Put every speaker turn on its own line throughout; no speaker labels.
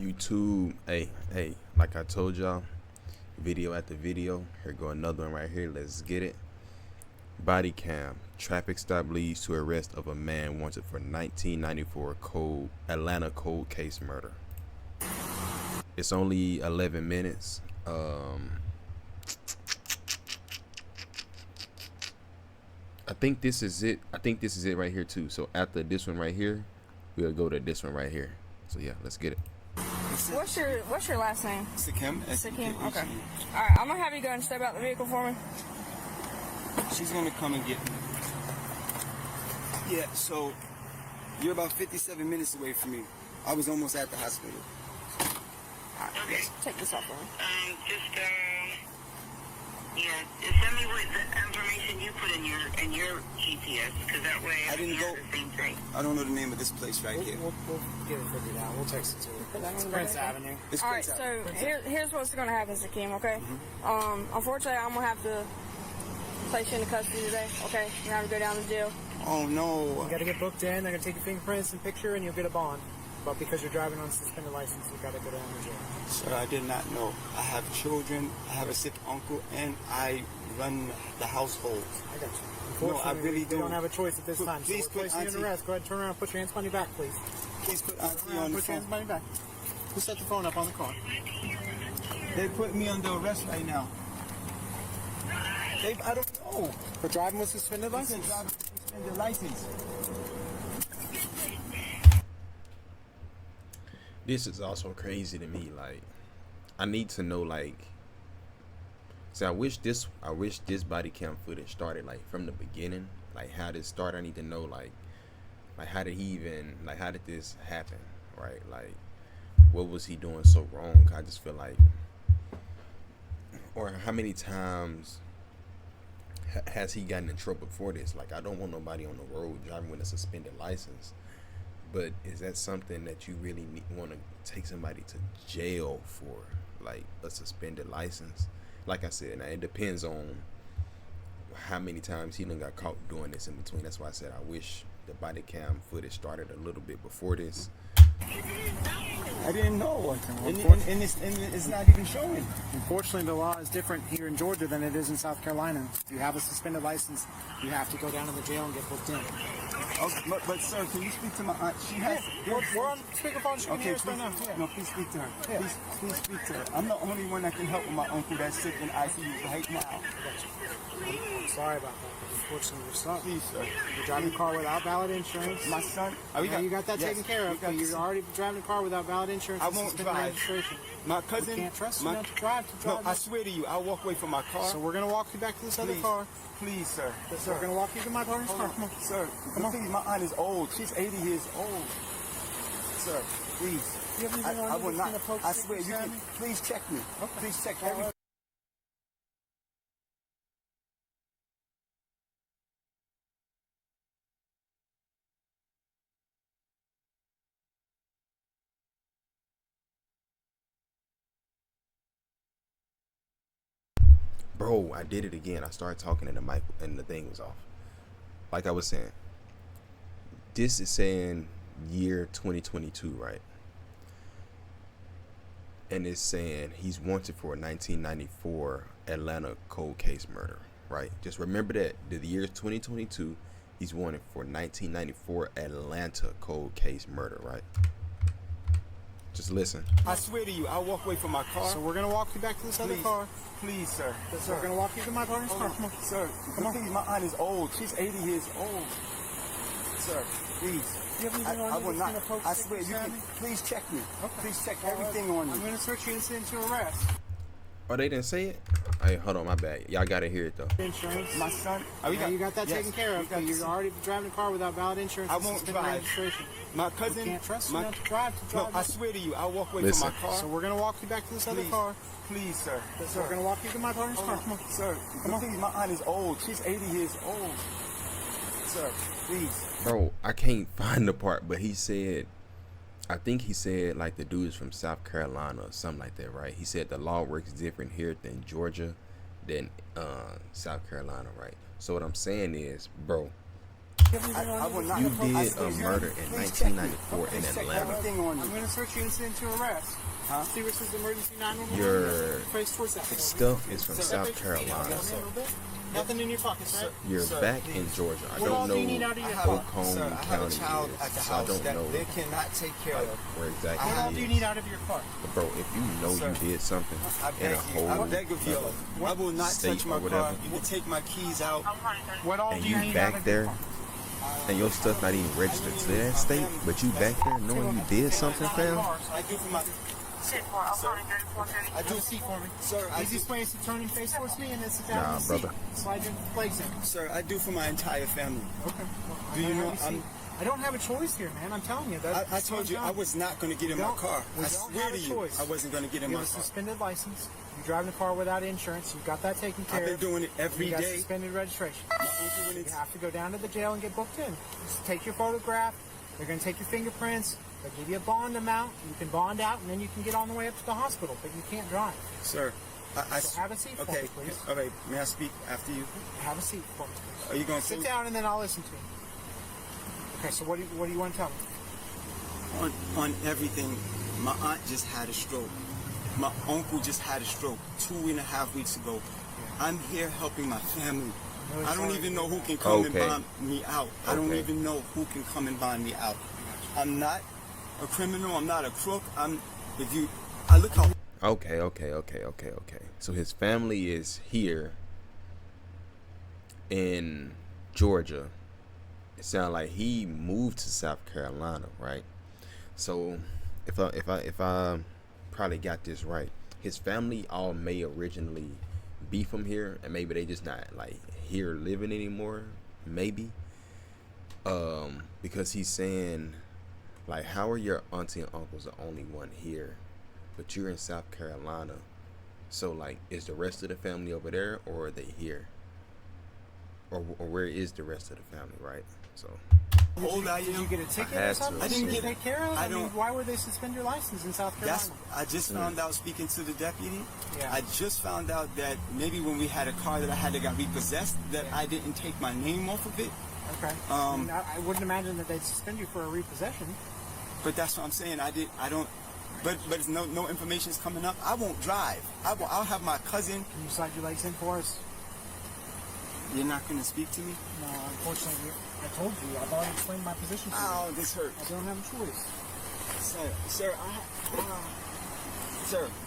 YouTube, hey, like I told y'all, video after video. Here go another one right here. Let's get it. Body cam. Traffic stop leads to arrest of a man wanted for 1994 Atlanta cold case murder. It's only 11 minutes. I think this is it. I think this is it right here too. So after this one right here, we'll go to this one right here. So yeah, let's get it.
What's your last name?
Sakim.
Sakim. Okay. All right. I'm gonna have you go and step out the vehicle for me.
She's gonna come and get me. Yeah. So you're about 57 minutes away from me. I was almost at the hospital.
All right.
Okay.
Take this off for me.
Just send me what the information you put in your GPS, because that way
I didn't
have
go.
the same thing.
I don't know the name of this place right here.
We'll get it figured out. We'll text it to her. It's Prince Avenue.
It's
All right.
Prince
So
Avenue.
here's what's gonna happen, Sakim. Okay. Unfortunately, I'm gonna have to place you into custody today. Okay. You're gonna have to go down to jail.
Oh no.
You gotta get booked in. They're gonna take your fingerprints and picture, and you'll get a bond. But because you're driving on a suspended license, you gotta go down to jail.
Sir, I did not know. I have children. I have a sick uncle, and I run the household.
I got you.
No, I
Unfortunately,
really
we don't
do.
have a choice at this
Put-
time.
please
So we're
put
placing you in
Auntie-
arrest. Go ahead, turn around, put your hands behind your back, please.
Please put
Turn
Auntie
around,
on the
put your hands
phone.
behind your back. Who set the phone up on the car?
They put me under arrest right now. I don't know.
For driving with suspended
Listen,
license.
driver suspended license.
This is also crazy to me. Like, I need to know, like, see, I wish this body cam footage started like from the beginning. Like, how did it start? I need to know, like how did he even, like, how did this happen, right? Like, what was he doing so wrong? I just feel like, or how many times has he gotten in trouble for this? Like, I don't want nobody on the road driving with a suspended license. But is that something that you really want to take somebody to jail for, like a suspended license? Like I said, now it depends on how many times he done got caught doing this in between. That's why I said I wish the body cam footage started a little bit before this.
I didn't know. And it's not even showing.
Unfortunately, the law is different here in Georgia than it is in South Carolina. If you have a suspended license, you have to go down to the jail and get booked in.
Okay, but sir, can you speak to my aunt? She has.
We're on speakerphone. She can
Okay,
hear us
please,
right now. Yeah.
no, please speak to her.
Yeah.
Please speak to her. I'm the only one that can help with my uncle that's sick in ICU right now.
I'm sorry about that, but unfortunately, you're stuck.
Please, sir.
You're driving a car without valid insurance.
My son.
You got that
yes,
taken care
we
of,
got
but
this.
you're already driving a car without valid insurance.
I
and
won't
suspended
drive.
registration.
My cousin.
We can't trust you
my,
not to drive.
No, I swear to you, I'll walk away from my car.
So we're gonna walk you back to this other
Please.
car.
Please, sir.
So we're gonna walk you to my parents'
Hold
car.
on.
Come on.
Sir,
Come on.
please, my aunt is old. She's 80 years old. Sir, please.
You haven't even
I will
seen
not.
a poke
I
stick
swear, you
beside
can.
me?
Please check me.
Okay.
Please check
All
every.
right.
Bro, I did it again. I started talking and the mic and the thing was off. Like I was saying, this is saying year 2022, right? And it's saying he's wanted for a 1994 Atlanta cold case murder, right? Just remember that the year 2022, he's wanted for 1994 Atlanta cold case murder, right? Just listen.
I swear to you, I'll walk away from my car.
So we're gonna walk you back to this other
Please.
car.
Please, sir.
So we're gonna walk you to my parents' car. Come on.
Sir,
Come on.
please, my aunt is old. She's 80 years old. Sir, please.
You haven't even
I will
seen
not.
a poke
I
stick
swear, you
beside
can.
me?
Please check me.
Okay.
Please check
All right.
everything on
I'm
you.
gonna search you incident to arrest.
Oh, they didn't say it? Hey, hold on, my bad. Y'all gotta hear it though.
Insurance.
My son.
You got that
yes,
taken care
we
of,
got
but you're
this.
already driving a car without valid insurance.
I
and
won't
suspended
drive.
registration.
My cousin.
We can't trust you
my,
not to drive.
No, I swear to you, I'll walk away
Listen.
from my car.
So we're gonna walk you back to this other
Please.
car.
Please, sir.
So we're gonna walk you to my parents' car. Come on.
Sir,
Come on.
please, my aunt is old. She's 80 years old. Sir, please.
Bro, I can't find the part, but he said, I think he said like the dude is from South Carolina or something like that, right? He said the law works different here than Georgia than South Carolina, right? So what I'm saying is, bro,
I will not.
You did a murder in 1994 in
Check
Atlanta.
everything on
I'm
you.
going to search your incident to arrest.
Huh?
See where it says emergency 911?
Your
Face towards that.
stuff is from South
Yeah,
Carolina.
a little bit. Nothing in your pockets, right?
You're
Sir,
back
please.
in Georgia. I
What all
don't
do you need
know
out of your
what
car?
Sir,
Macomb
I have a
County
child at the
is, so I
house
don't
that
know
they cannot take care of.
where exactly
What all
it
do you
is.
need out of your car?
But bro, if you know
Sir,
you did something
I
in
beg
a
you. I
whole
beg of you. I will not
state
touch
or
my
whatever,
car. You can take my keys out.
What all
and
do
you
you need out
back
of your
there,
car?
and your stuff not even registered to that state, but you back there knowing you did something, fam.
I do for my. I do
Seat for me.
Sir, I do,
Easiest way is to turn and face towards me and then sit down
Nah,
in the seat.
brother.
Slide your legs in.
sir, I do for my entire family.
Okay. Well,
Do you
I'm
know
gonna have you
I'm-
see. I don't have a choice here, man. I'm telling you. That,
I told you I was not going to get in
We
my
don't-
car.
we
I
don't
swear
have
to
a
you,
choice.
I wasn't going to get in
You
my
have a
car.
suspended license. You drive the car without insurance. You've got that taken care
I've been
of.
doing it every
you got
day.
suspended registration.
My uncle went
You
into
have to go down to the jail and get booked in. Just take your photograph. They're going to take your fingerprints. They'll give you a bond amount. You can bond out, and then you can get on the way up to the hospital. But you can't drive.
Sir,
So have a seat for
okay,
me, please.
okay. May I speak after you?
Have a seat for me, please.
Are you going to
Sit down, and then I'll listen to you. Okay, so what do you want to tell me?
on everything? My aunt just had a stroke. My uncle just had a stroke 2.5 weeks ago. I'm here helping my family.
really
I don't
sorry
even
to
know
hear
who can come
Okay.
and buy me out. I don't
Okay.
even know who can come and buy me out. I'm not a criminal. I'm not a crook. I look how.
Okay. So his family is here in Georgia. It sounds like he moved to South Carolina, right? So if I probably got this right, his family all may originally be from here, and maybe they just not like here living anymore, maybe. Because he's saying, like, how are your auntie and uncles the only one here, but you're in South Carolina? So, like, is the rest of the family over there, or are they here? Or where is the rest of the family, right? So,
How old I
Did you
am.
get a ticket
had
or something?
to.
I didn't
to
get-
take care of?
I
I mean,
don't-
why would they suspend your license in South Carolina?
I just found out speaking to the deputy.
Yeah.
I just found out that maybe when we had a car that I had that got repossessed, that I didn't take my name off of it.
Okay. I wouldn't imagine that they'd suspend you for a repossession.
But that's what I'm saying. I don't. But it's no information's coming up. I won't drive. I'll have my cousin.
Can you slide your legs in for us?
You're not going to speak to me?
No, unfortunately, I told you. I've already explained my position to you.
Ow, this hurts.
I don't have a choice.
Sir, sir.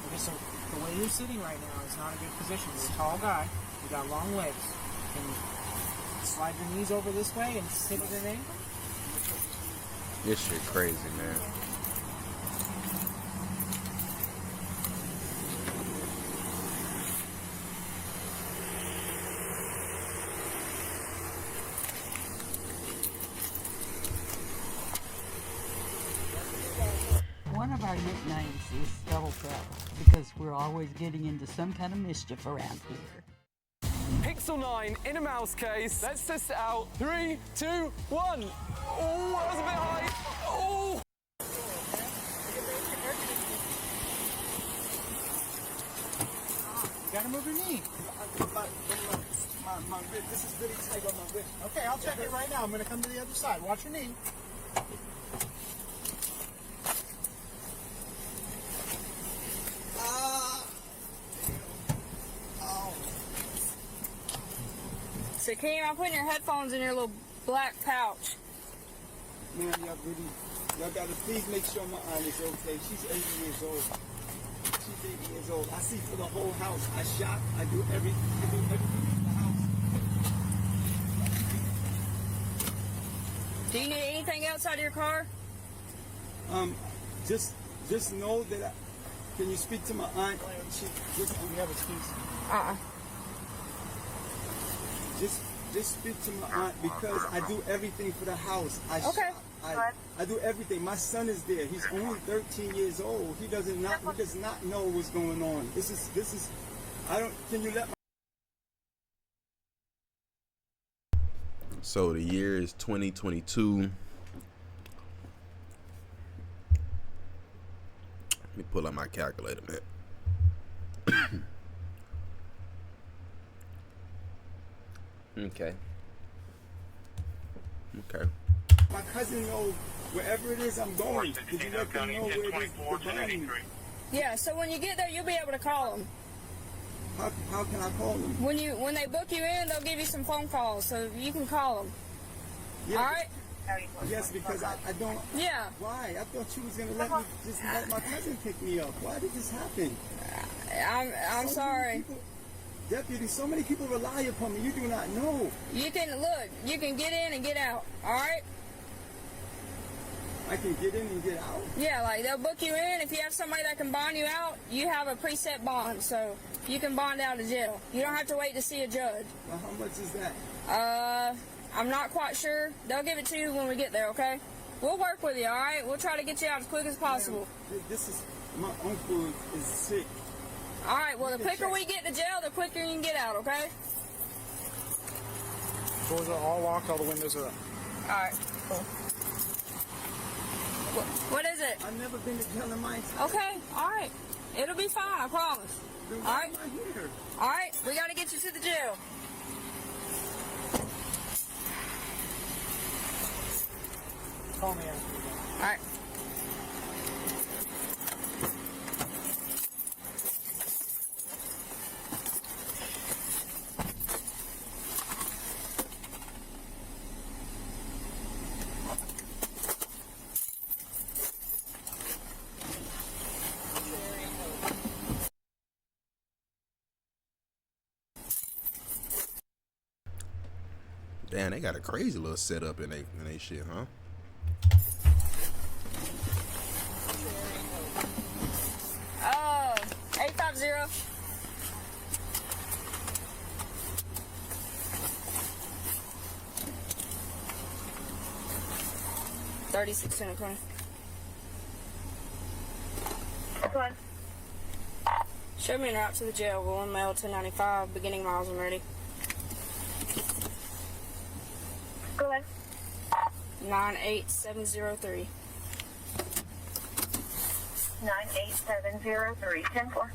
Okay, so the way you're sitting right now is not a good position. You're a tall guy. You got long legs. Can you slide your knees over this way and sit at an angle?
this shit crazy, man.
One of our nicknames is Double Trouble because we're always getting into some kind of mischief around here.
Pixel 9 in a mouse case. Let's test it out. 3, 2, 1. Oh, that was a bit high. Oh!
You gotta move your knee.
My rib. This is really tight on my rib.
Okay, I'll check it right now. I'm gonna come to the other side. Watch your knee.
So, Kareem, I'm putting your headphones in your little black pouch.
Man, y'all gotta please make sure my aunt is okay. She's 80 years old. She's 80 years old. I see for the whole house. I shop. I do everything for the house.
Do you need anything outside of your car?
Just know that can you speak to my aunt? She just
Do we have his keys?
just speak to my aunt because I do everything for the house.
Okay.
I do everything. My son is there. He's only 13 years old. He does not know what's going on. This is I don't can you let my
So the year is 2022. Let me pull out my calculator, man. Okay. Okay.
My cousin knows wherever it is I'm going. Did you let them know where it is to find me?
Yeah, so when you get there, you'll be able to call them.
How can I call them?
When they book you in, they'll give you some phone calls, so you can call them.
Yeah.
All right?
Yes, because I don't.
Yeah.
Why? I thought she was gonna let my cousin pick me up. Why did this happen?
I'm sorry.
Deputy, so many people rely upon me. You do not know.
You can get in and get out. All right?
I can get in and get out?
Yeah, like they'll book you in. If you have somebody that can bond you out, you have a preset bond, so you can bond out of jail. You don't have to wait to see a judge.
Well, how much is that?
I'm not quite sure. They'll give it to you when we get there, okay? We'll work with you, all right? We'll try to get you out as quick as possible.
This is, my uncle is sick.
All right, well, the quicker we get to jail, the quicker you can get out, okay?
Doors are all locked, all the windows are up.
All right, cool. What is it?
I've never been to jail in my entire life.
Okay, all right. It'll be fine, I promise.
Then
All
why
right?
am I here?
All right, we got to get you to the jail.
Call me after you go.
All right.
Damn, they got a crazy little setup in they shit, huh?
850. $36 cents, okay?
What?
Show me an route to the jail. Going mail 1095, beginning miles and ready.
Go ahead.
98703.
98703. 10-4.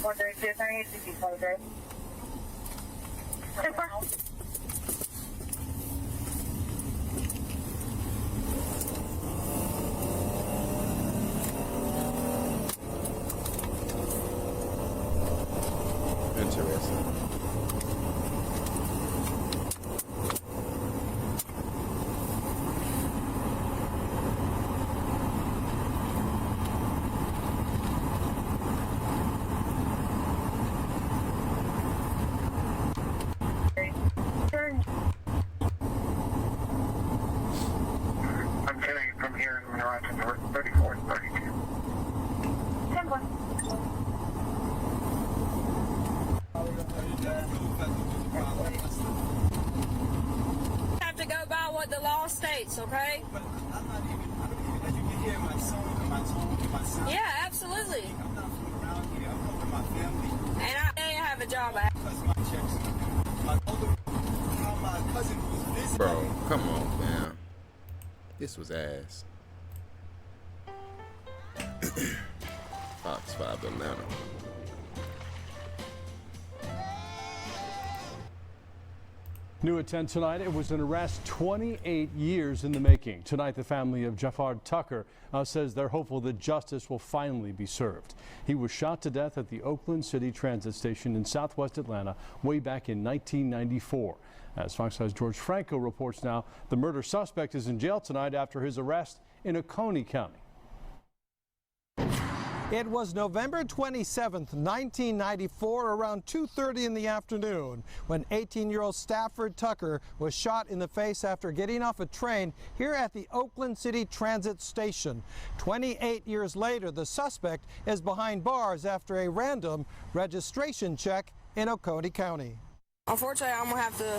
One 32, 38, 65, 10-4.
Interesting.
I'm carrying from here in Horizon North 34 and 32. 10-4.
Have to go by what the law states, okay?
But I'm not even, I don't even, as you can hear my son and my tone and my sound.
Yeah, absolutely.
I'm not from around here. I'm helping my family
And I have a job.
because my checks. My older, how my cousin was visiting.
Bro, come on, man. This was ass. Fox 5 Atlanta.
New at 10 tonight, it was an arrest 28 years in the making. Tonight, the family of Jafar Tucker says they're hopeful that justice will finally be served. He was shot to death at the Oakland City Transit Station in southwest Atlanta way back in 1994. As Fox 5's George Franco reports now, the murder suspect is in jail tonight after his arrest in Oconee County.
It was November 27th, 1994, around 2:30 in the afternoon, when 18-year-old Stafford Tucker was shot in the face after getting off a train here at the Oakland City Transit Station. 28 years later, the suspect is behind bars after a random registration check in Oconee County.
Unfortunately, I'm going to have to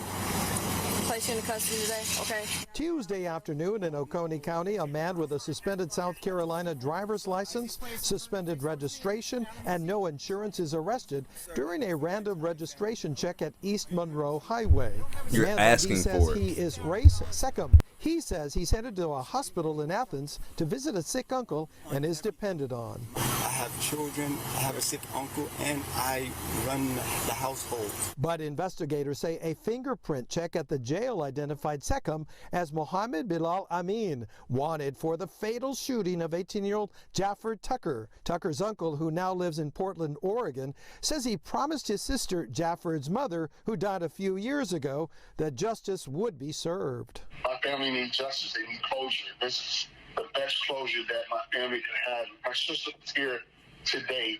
place you into custody today, okay?
Tuesday afternoon in Oconee County, a man with a suspended South Carolina driver's license, suspended registration, and no insurance is arrested during a random registration check at East Monroe Highway.
You're asking for it.
He is Race Seckham. He says he's headed to a hospital in Athens to visit a sick uncle and is depended on.
I have children, I have a sick uncle, and I run the household.
But investigators say a fingerprint check at the jail identified Seckham as Mohammed Bilal Amin, wanted for the fatal shooting of 18-year-old Jafford Tucker. Tucker's uncle, who now lives in Portland, Oregon, says he promised his sister, Jafford's mother, who died a few years ago, that justice would be served.
My family needs justice. They need closure. This is the best closure that my family could have. If my sister was here today,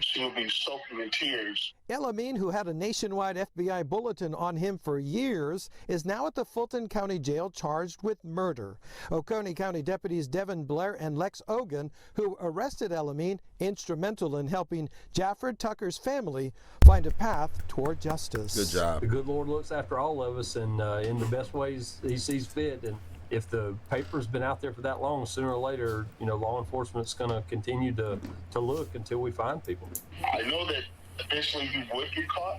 she would be soaking in tears.
El Amin, who had a nationwide FBI bulletin on him for years, is now at the Fulton County Jail charged with murder. Oconee County deputies Devin Blair and Lex Ogan, who arrested El Amin, instrumental in helping Jafford Tucker's family find a path toward justice.
Good job.
The good Lord looks after all of us, and in the best ways he sees fit. And if the paper's been out there for that long, sooner or later, law enforcement's going to continue to look until we find people.
I know that eventually he would get caught.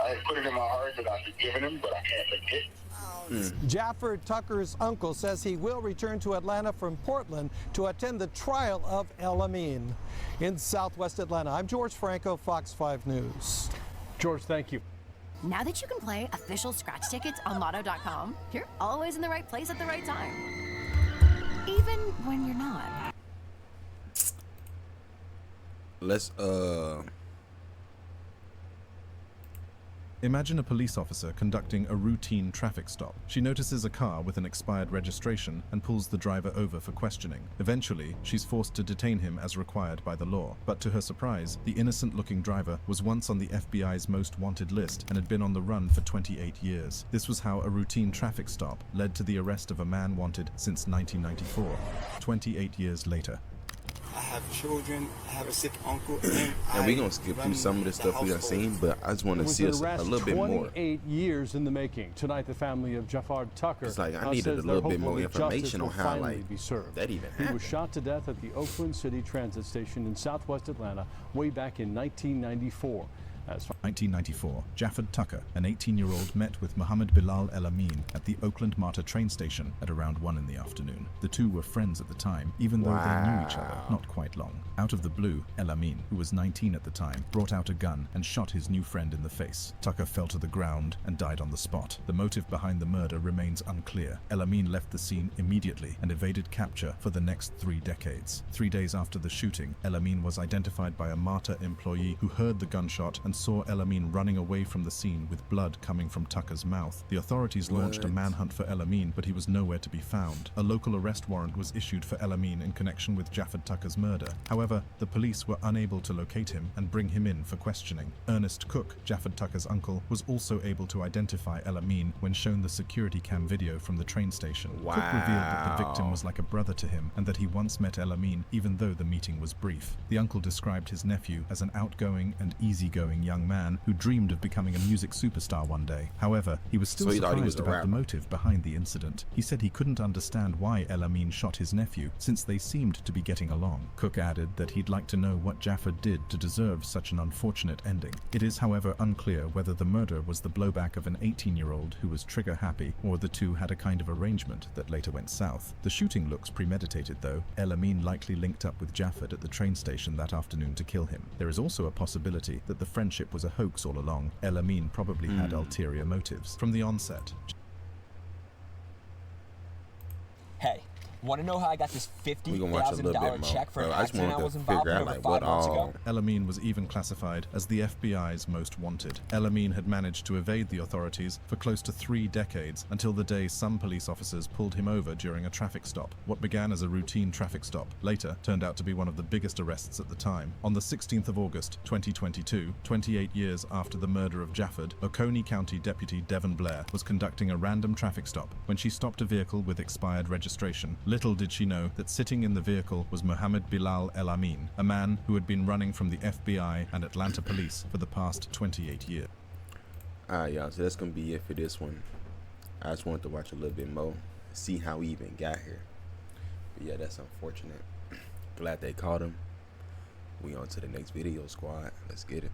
I put it in my heart that I've forgiven him, but I can't forget.
Jafford Tucker's uncle says he will return to Atlanta from Portland to attend the trial of El Amin. In Southwest Atlanta, I'm George Franco, Fox 5 News.
George, thank you.
Now that you can play official scratch tickets on Lotto.com, you're always in the right place at the right time. Even when you're not.
Let's
Imagine a police officer conducting a routine traffic stop. She notices a car with an expired registration and pulls the driver over for questioning. Eventually, she's forced to detain him as required by the law. But to her surprise, the innocent-looking driver was once on the FBI's most wanted list and had been on the run for 28 years. This was how a routine traffic stop led to the arrest of a man wanted since 1994. 28 years later.
I have children, I have a sick uncle, and
we're going to skip through some of the stuff we done seen, but I just want to see us a little bit more.
28 years in the making. Tonight, the family of Jaffard Tucker
it's like I needed a little bit more information on how
be served.
that even happened.
He was shot to death at the Oakland City Transit Station in Southwest Atlanta way back in 1994.
1994, Jafford Tucker, an 18-year-old, met with Mohammed Bilal El Amin at the Oakland MARTA train station at around 1 in the afternoon. The two were friends at the time, even though they knew each other not quite long. Out of the blue, El Amin, who was 19 at the time, brought out a gun and shot his new friend in the face. Tucker fell to the ground and died on the spot. The motive behind the murder remains unclear. El Amin left the scene immediately and evaded capture for the next 3 decades. 3 days after the shooting, El Amin was identified by a MARTA employee who heard the gunshot and saw El Amin running away from the scene with blood coming from Tucker's mouth. The authorities launched a manhunt for El Amin, but he was nowhere to be found. A local arrest warrant was issued for El Amin in connection with Jafford Tucker's murder. However, the police were unable to locate him and bring him in for questioning. Ernest Cook, Jafford Tucker's uncle, was also able to identify El Amin when shown the security cam video from the train station.
Wow.
Cook revealed that the victim was like a brother to him and that he once met El Amin, even though the meeting was brief. The uncle described his nephew as an outgoing and easygoing young man who dreamed of becoming a music superstar one day. However, he was still surprised about the motive behind the incident. He said he couldn't understand why El Amin shot his nephew, since they seemed to be getting along. Cook added that he'd like to know what Jafford did to deserve such an unfortunate ending. It is, however, unclear whether the murder was the blowback of an 18-year-old who was trigger-happy, or the two had a kind of arrangement that later went south. The shooting looks premeditated, though. El Amin likely linked up with Jafford at the train station that afternoon to kill him. There is also a possibility that the friendship was a hoax all along. El Amin probably had ulterior motives from the onset.
Hey, want to know how I got this $50,000 check for an accident I was involved in over 5 months ago?
El Amin was even classified as the FBI's most wanted. El Amin had managed to evade the authorities for close to 3 decades until the day some police officers pulled him over during a traffic stop. What began as a routine traffic stop later turned out to be one of the biggest arrests at the time. On the 16th of August, 2022, 28 years after the murder of Jafford, Oconee County Deputy Devin Blair was conducting a random traffic stop when she stopped a vehicle with expired registration. Little did she know that sitting in the vehicle was Mohammed Bilal El Amin, a man who had been running from the FBI and Atlanta police for the past 28 years.
Alright, y'all, so that's going to be it for this one. I just wanted to watch a little bit more, see how he even got here. But yeah, that's unfortunate. Glad they caught him. We on to the next video, squad. Let's get it.